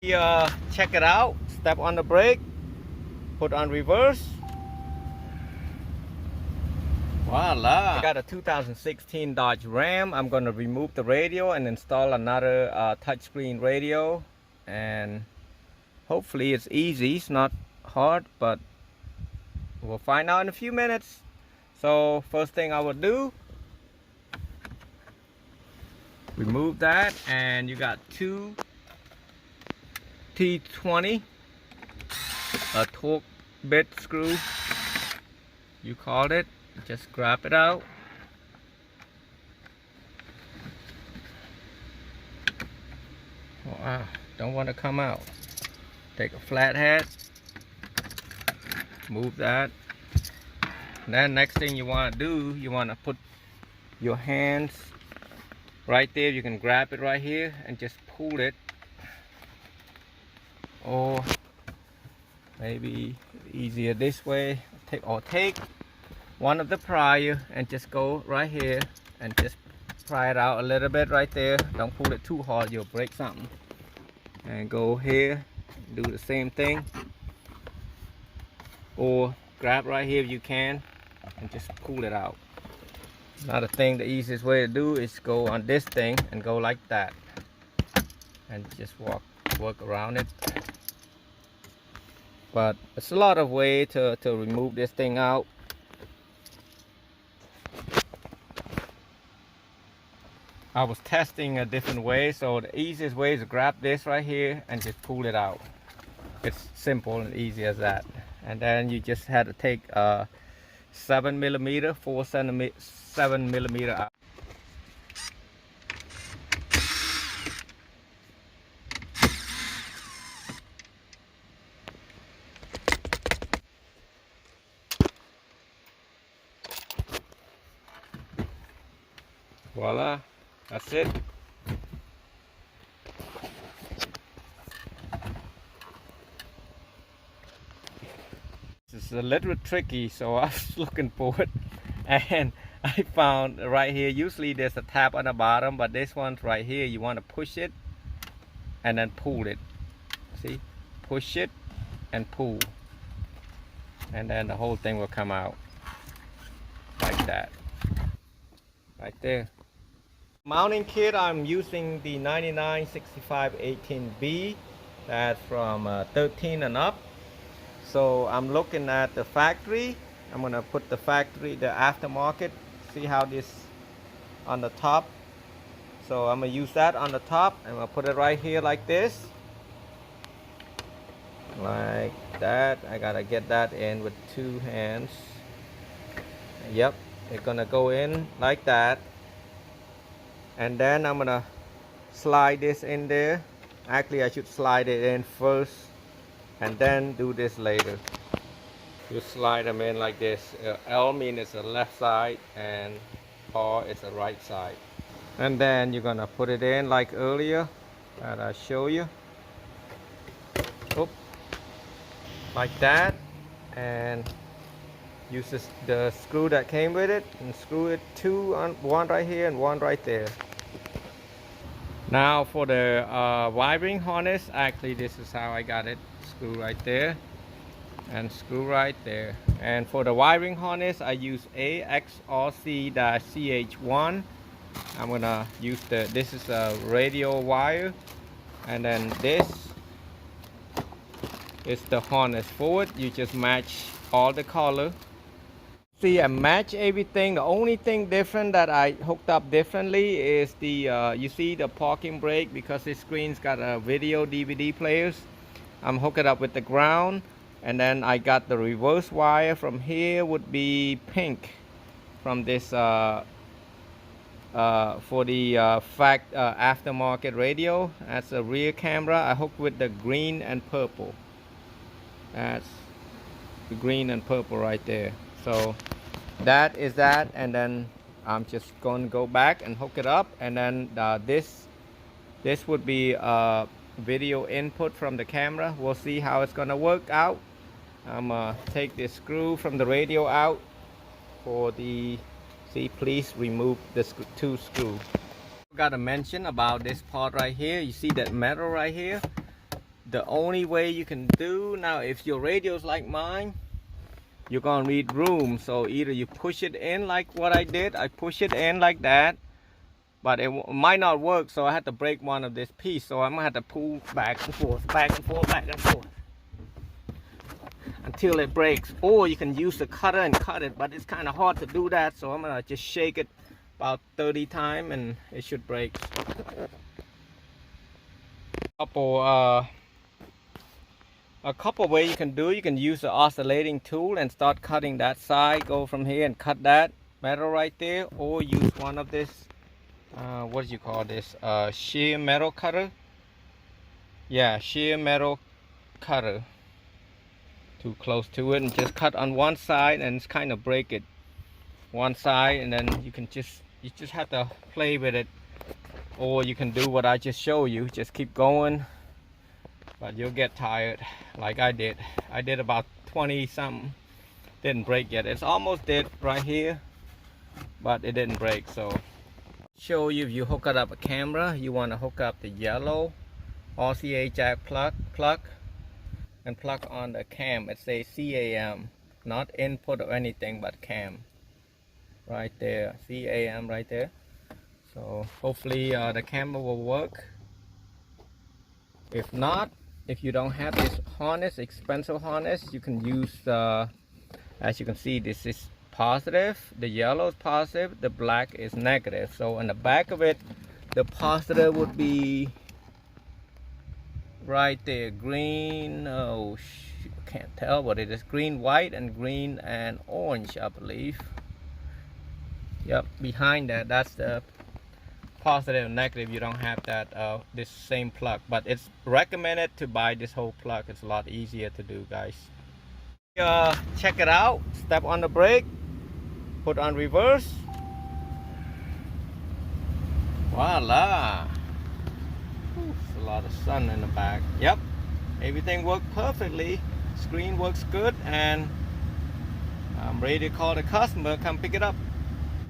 Check it out. Step on the brake, put on reverse. Voila! I got a 2016 Dodge Ram. I'm going to remove the radio and install another touchscreen radio, and hopefully it's easy. It's not hard, but we'll find out in a few minutes. So first thing I will do, remove that, and you got two T20 a torque bit screw, you called it. Just grab it out. Wow, don't want to come out. Take a flathead, move that. And then next thing you want to do, you want to put your hands right there. You can grab it right here and just pull it, or maybe easier this way. Take one of the pliers and just go right here and just pry it out a little bit right there. Don't pull it too hard, you'll break something. And go here, do the same thing, or grab right here if you can and just pull it out. Another thing, the easiest way to do is go on this thing and go like that and just work around it. But it's a lot of way to remove this thing out. I was testing a different way, so the easiest way is to grab this right here and just pull it out. It's simple and easy as that. And then you just had to take 7mm, 7mm out. Voila, that's it. This is a little tricky, so I was looking for it and I found right here. Usually there's a tab on the bottom, but this one's right here. You want to push it and then pull it. See, push it and pull, and then the whole thing will come out like that right there. Mounting kit, I'm using the 996518B. That's from 13 and up. So I'm looking at the factory. I'm gonna put the factory, the aftermarket. See how this on the top. So I'm gonna use that on the top. I'm gonna put it right here like this, like that. I gotta get that in with two hands. Yep, it's gonna go in like that. And then I'm gonna slide this in there. Actually, I should slide it in first and then do this later. You slide them in like this. L means it's the left side and R is the right side. And then you're gonna put it in like earlier that I show you. Oop. Like that, and use the screw that came with it and screw it one right here and one right there. Now for the wiring harness, actually this is how I got it. Screw right there and screw right there. And for the wiring harness, I use AXRC-CH1. I'm gonna use this is a radio wire, and then this is the harness for it. You just match all the color. See, I match everything. The only thing different that I hooked up differently is the you see the parking brake, because this screen's got a video DVD players. I'm hooking up with the ground, and then I got the reverse wire from here would be pink from this for the aftermarket radio. That's a rear camera. I hooked with the green and purple. That's the green and purple right there. So that is that, and then I'm just going to go back and hook it up, and then this would be video input from the camera. We'll see how it's going to work out. I'm gonna take this screw from the radio out for the, see, please remove the two screws. Got to mention about this part right here. You see that metal right here? the only way you can do now, if your radio's like mine, you're gonna read room. So either you push it in like what I did, I push it in like that, but it might not work, so I had to break one of this piece, so I'm gonna have to pull back and forth, back and forth, back and forth until it breaks. Or you can use the cutter and cut it, but it's kind of hard to do that, so I'm gonna just shake it about 30 times and it should break. A couple ways you can do. You can use the oscillating tool and start cutting that side, go from here and cut that metal right there, or use one of this what do you call this, shear metal cutter. Yeah, shear metal cutter. Too close to it, and just cut on one side and it's kind of break it one side, and then you just have to play with it. Or you can do what I just showed you, just keep going, but you'll get tired like I did. I did about 20 something, didn't break yet. It's almost dead right here, but it didn't break. So show you, if you hook it up a camera, you want to hook up the yellow RCA jack plug and plug on the cam. It says CAM, not input or anything, but cam right there, CAM right there. So hopefully the camera will work. If not, if you don't have this harness, expensive harness, you can use as you can see, this is positive, the yellow is positive, the black is negative. So on the back of it, the positive would be right there, green, oh can't tell what it is, green, white, and green and orange, I believe. Yep, behind that, that's the positive and negative. You don't have that this same plug, but it's recommended to buy this whole plug. It's a lot easier to do, guys. Check it out. Step on the brake, put on reverse, voila. It's a lot of sun in the back. Yep, everything worked perfectly. Screen works good, and I'm ready to call the customer come pick it up.